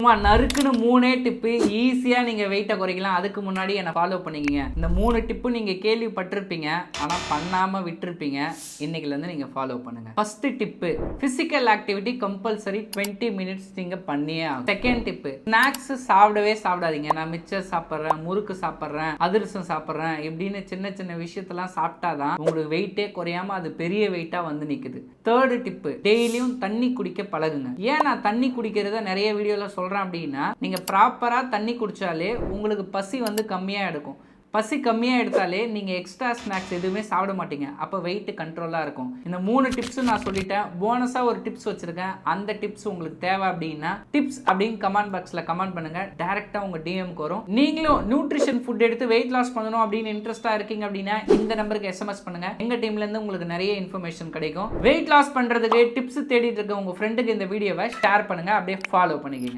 சும்மா நறுக்குன்னு 3 டிப்பு ஈஸியாக நீங்கள் வெயிட்டை குறைக்கலாம். அதுக்கு முன்னாடி என்னை ஃபாலோ பண்ணிக்கிங்க. இந்த 3 டிப்பு நீங்கள் கேள்விப்பட்டிருப்பீங்க, ஆனால் பண்ணாமல் விட்டுருப்பீங்க. இன்னைக்குலேருந்து நீங்கள் ஃபாலோ பண்ணுங்கள். First tip, physical activity compulsory 20 minutes நீங்கள் பண்ணியே ஆகும். செகண்ட் டிப்பு, ஸ்நாக்ஸ் சாப்பிடவே சாப்பிடாதீங்க. நான் மிச்சர் சாப்பிட்றேன், முறுக்கு சாப்பிட்றேன், அதிரசம் சாப்பிட்றேன் இப்படின்னு சின்ன சின்ன விஷயத்தெல்லாம் சாப்பிட்டாதான் உங்களுக்கு வெயிட்டே குறையாமல் அது பெரிய வெயிட்டாக வந்து நிற்குது. தேர்டு டிப்பு, டெய்லியும் தண்ணி குடிக்க பழகுங்க. ஏன் நான் தண்ணி குடிக்கிறத நிறைய வீடியோவில் சொல்கிறேன் அப்படின்னா, நீங்கள் ப்ராப்பராக தண்ணி குடித்தாலே உங்களுக்கு பசி வந்து கம்மியாக எடுக்கும். பசி கம்மியாக எடுத்தாலே நீங்கள் எக்ஸ்ட்ரா ஸ்நாக்ஸ் எதுவுமே சாப்பிட மாட்டீங்க. அப்போ வெயிட் கண்ட்ரோலாக இருக்கும். இந்த 3 டிப்ஸும் நான் சொல்லிட்டேன். போனஸாக ஒரு டிப்ஸ் வச்சுருக்கேன். அந்த டிப்ஸ் உங்களுக்கு தேவை அப்படின்னா டிப்ஸ் அப்படின்னு கமெண்ட் பாக்ஸில் கமெண்ட் பண்ணுங்கள். டேரெக்டாக உங்கள் டிஎம்க்கு வரும். நீங்களும் நியூட்ரிஷன் ஃபுட் எடுத்து வெயிட் லாஸ் பண்ணணும் அப்படின்னு இன்ட்ரெஸ்ட்டாக இருக்கீங்க அப்படின்னா இந்த நம்பருக்கு SMS பண்ணுங்கள். எங்கள் டீம்லேருந்து உங்களுக்கு நிறைய இன்ஃபர்மேஷன் கிடைக்கும். வெயிட் லாஸ் பண்ணுறதுக்கு டிப்ஸ் தேடிட்டு இருக்க உங்கள் ஃப்ரெண்டுக்கு இந்த வீடியோவை ஷேர் பண்ணுங்கள். அப்படியே ஃபாலோ பண்ணிக்கோங்க.